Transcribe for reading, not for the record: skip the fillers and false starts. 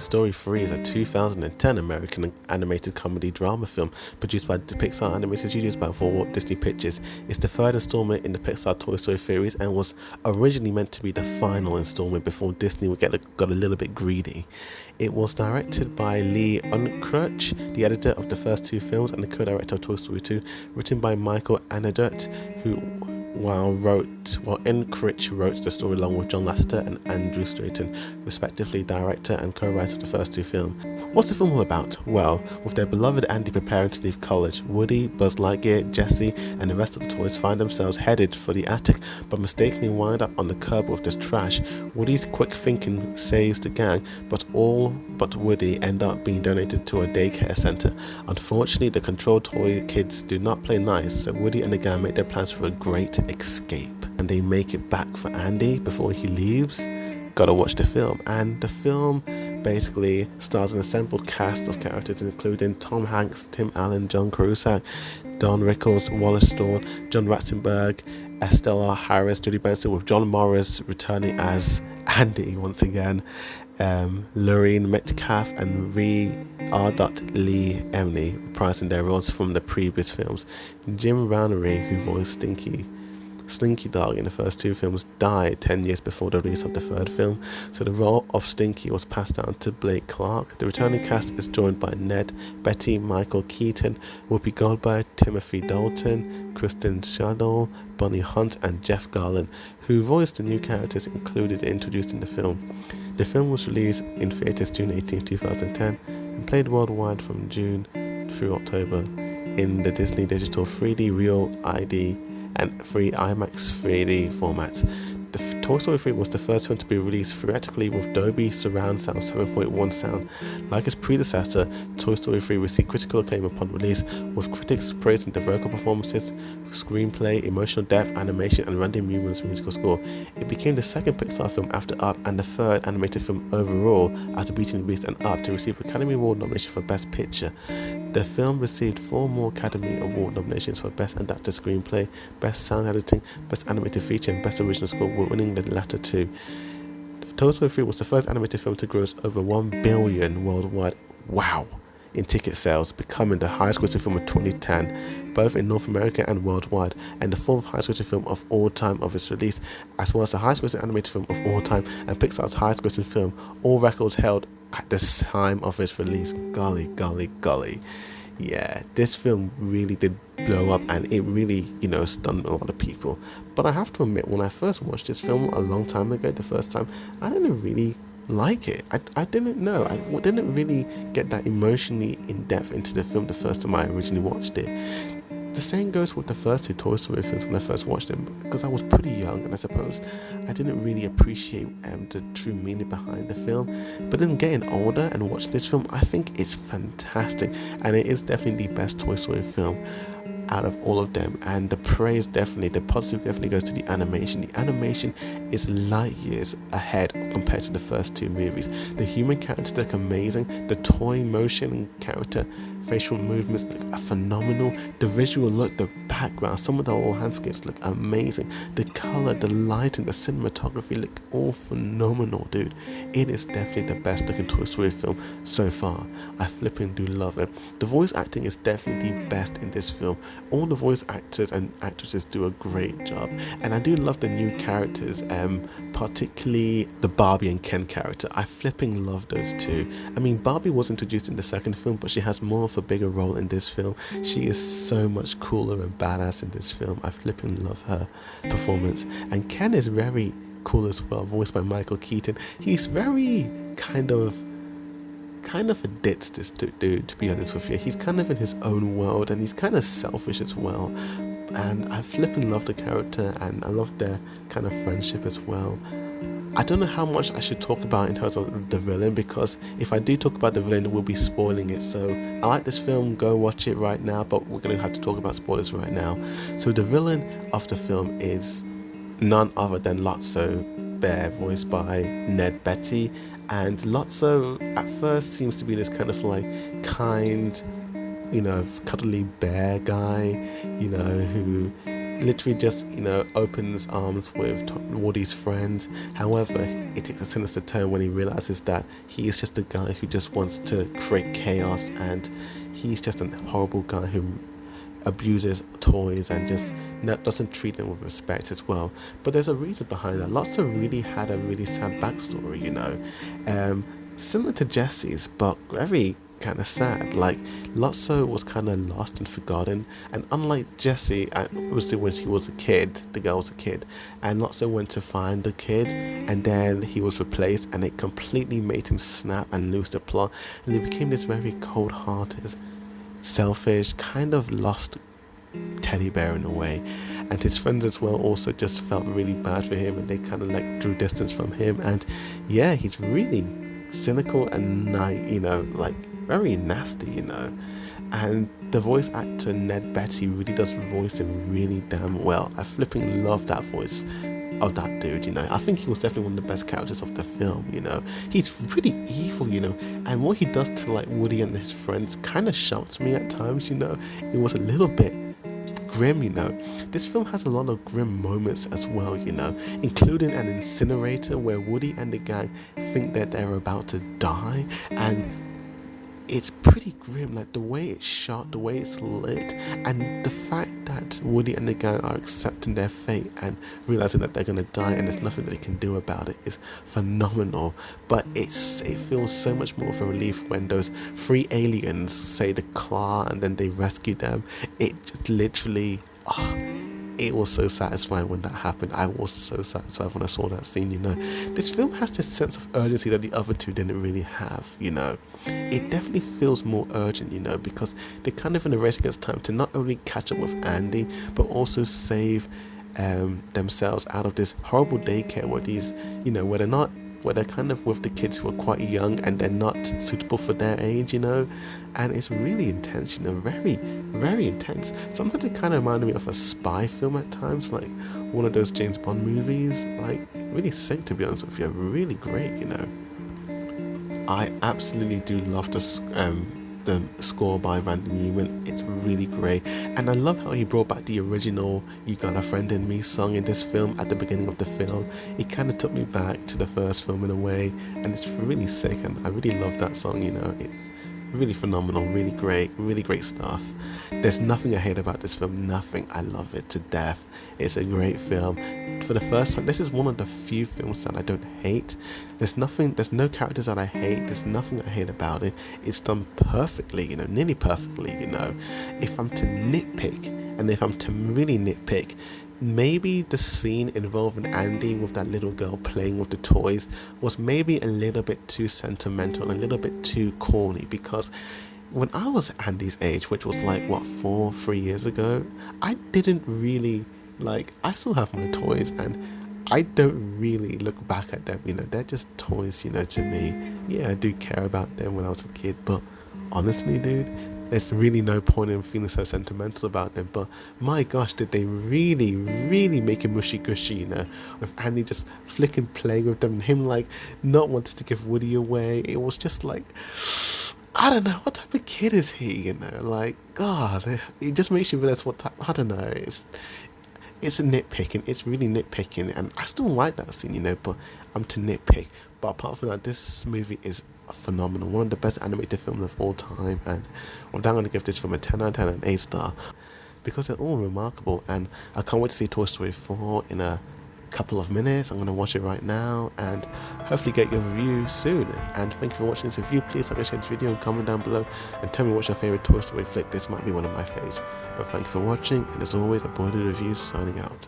Story 3 is a 2010 American animated comedy drama film produced by the Pixar Animated Studios by Walt Disney Pictures. It's the third installment in the Pixar Toy Story series and was originally meant to be the final installment before Disney got a little bit greedy. It was directed by Lee Unkrich, the editor of the first two films and the co-director of Toy Story 2, written by Michael Anadert, while Unkrich wrote the story along with John Lasseter and Andrew Strayton, respectively director and co-writer of the first two films. What's the film all about? Well, with their beloved Andy preparing to leave college, Woody, Buzz Lightyear, Jessie, and the rest of the toys find themselves headed for the attic, but mistakenly wind up on the curb with this trash. Woody's quick thinking saves the gang, but all but Woody end up being donated to a daycare center. Unfortunately, the controlled toy kids do not play nice, so Woody and the gang make their plans for a great escape. And they make it back for Andy before he leaves. Gotta watch the film. And the film basically stars an assembled cast of characters including Tom Hanks, Tim Allen, John Cusack, Don Rickles, Wallace Shawn, John Ratzenberg, Estella Harris, Judy Benson, with John Morris returning as Andy once again, Lorraine Metcalf and R. Lee Emney reprising their roles from the previous films. Jim Rannery, who voiced Slinky Dog in the first two films, died 10 years before the release of the third film, so the role of Stinky was passed down to Blake Clark. The returning cast is joined by Ned, Betty, Michael Keaton, Whoopi Goldberg, Timothy Dalton, Kristen Shadow, Bonnie Hunt, and Jeff Garlin, who voiced the new characters included and introduced in the film. The film was released in theaters June 18, 2010, and played worldwide from June through October in the Disney Digital 3D Real ID and free IMAX 3D formats. The Toy Story 3 was the first film to be released theatrically with Dolby Surround Sound 7.1 sound. Like its predecessor, Toy Story 3 received critical acclaim upon release, with critics praising the vocal performances, screenplay, emotional depth, animation, and Randy Newman's musical score. It became the second Pixar film after Up and the third animated film overall after Beauty and the Beast and Up to receive Academy Award nomination for Best Picture. The film received 4 more Academy Award nominations for Best Adapted Screenplay, Best Sound Editing, Best Animated Feature, and Best Original Score, winning the latter two. Toy Story 3 was the first animated film to gross over $1 billion worldwide. Wow! In ticket sales, becoming the highest grossing film of 2010, both in North America and worldwide, and the fourth highest grossing film of all time of its release, as well as the highest grossing animated film of all time and Pixar's highest grossing film, all records held at the time of its release. Golly. Yeah, this film really did blow up, and it really, stunned a lot of people. But I have to admit, when I first watched this film a long time ago, the first time, I didn't really like it. I didn't know. I didn't really get that emotionally in depth into the film the first time I originally watched it. The same goes with the first two Toy Story films when I first watched them, because I was pretty young and I suppose I didn't really appreciate the true meaning behind the film. But then getting older and watching this film, I think it's fantastic, and it is definitely the best Toy Story film out of all of them. And the positive definitely goes to the animation. The animation is light years ahead compared to the first two movies. The human characters look amazing. The toy motion character facial movements look phenomenal. The visual look, the background, some of the old landscapes look amazing. The color, the lighting, the cinematography look all phenomenal, dude. It is definitely the best looking Toy Story film so far. I flipping do love it. The voice acting is definitely the best in this film. All the voice actors and actresses do a great job, and I do love the new characters, particularly the Barbie and Ken character. I flipping love those two. I mean, Barbie was introduced in the second film, but she has more of a bigger role in this film. She is so much cooler and badass in this film. I flipping love her performance. And Ken is very cool as well, voiced by Michael Keaton. He's very kind of a ditz, this dude, to be honest with you. He's kind of in his own world, and he's kind of selfish as well. And I flipping love the character, and I love their kind of friendship as well. I don't know how much I should talk about in terms of the villain, because if I do talk about the villain, we'll be spoiling it. So I like this film, go watch it right now, but we're going to have to talk about spoilers right now. So the villain of the film is none other than Lotso Bear, voiced by Ned Beatty. And Lotso at first seems to be this kind of like kind, cuddly bear guy, who literally just, opens his arms with Woody's friends. However, it takes a sinister turn when he realizes that he is just a guy who just wants to create chaos, and he's just a horrible guy who abuses toys and just doesn't treat them with respect as well. But there's a reason behind that. Lotso really had a really sad backstory, similar to Jesse's, but very kind of sad. Like, Lotso was kind of lost and forgotten, and unlike Jesse, obviously when she was a kid, the girl was a kid, and Lotso went to find the kid, and then he was replaced, and it completely made him snap and lose the plot, and he became this very cold-hearted, selfish, kind of lost teddy bear in a way. And his friends as well also just felt really bad for him, and they kind of like drew distance from him. And yeah, he's really cynical and like very nasty, and the voice actor Ned Beatty really does voice him really damn well. I flipping love that voice of that dude. I think he was definitely one of the best characters of the film. He's pretty evil, and what he does to like Woody and his friends kind of shocks me at times. It was a little bit grim. This film has a lot of grim moments as well, including an incinerator where Woody and the gang think that they're about to die, and it's pretty grim, like the way it's shot, the way it's lit, and the fact that Woody and the gang are accepting their fate and realizing that they're gonna die and there's nothing that they can do about it is phenomenal. But it feels so much more of a relief when those 3 aliens say the claw and then they rescue them. It just literally, it was so satisfying when that happened. I was so satisfied when I saw that scene. This film has this sense of urgency that the other two didn't really have. It definitely feels more urgent, because they're kind of in a race against time to not only catch up with Andy, but also save themselves out of this horrible daycare where these, where they're kind of with the kids who are quite young and they're not suitable for their age, and it's really intense, very, very intense. Sometimes it kind of reminded me of a spy film at times, like one of those James Bond movies, like really sick, to be honest with you, really great. I absolutely do love the score by Randy Newman. It's really great, and I love how he brought back the original "You Got a Friend in Me" song in this film at the beginning of the film. It kind of took me back to the first film in a way, and it's really sick, and I really love that song. It's really phenomenal, really great stuff. There's nothing I hate about this film, nothing. I love it to death. It's a great film. For the first time, this is one of the few films that I don't hate. There's no characters that I hate. There's nothing I hate about it. It's done perfectly, nearly perfectly. If I'm to nitpick, and if I'm to really nitpick, maybe the scene involving Andy with that little girl playing with the toys was maybe a little bit too sentimental, a little bit too corny, because when I was Andy's age, which was like 3 years ago, I didn't really I still have my toys, and I don't really look back at them, they're just toys, to me. Yeah, I do care about them when I was a kid, but honestly, dude, there's really no point in feeling so sentimental about them. But my gosh, did they really, really make it mushy-gushy, with Andy just flicking, playing with them, and him not wanting to give Woody away. It was just I don't know, what type of kid is he, God, it just makes you realize what type, I don't know, it's a nitpicking, it's really nitpicking, and I still like that scene, but I'm to nitpick. But apart from that, this movie is phenomenal, one of the best animated films of all time, and with that, I'm going to give this film a 10 out of 10 and 8 star, because they're all remarkable, and I can't wait to see Toy Story 4 in a couple of minutes. I'm going to watch it right now, and hopefully get your review soon. And thank you for watching this review. Please like and share this video and comment down below, and tell me what's your favourite Toy Story flick. This might be one of my favourites. But thank you for watching, and as always, a Boy Reviews signing out.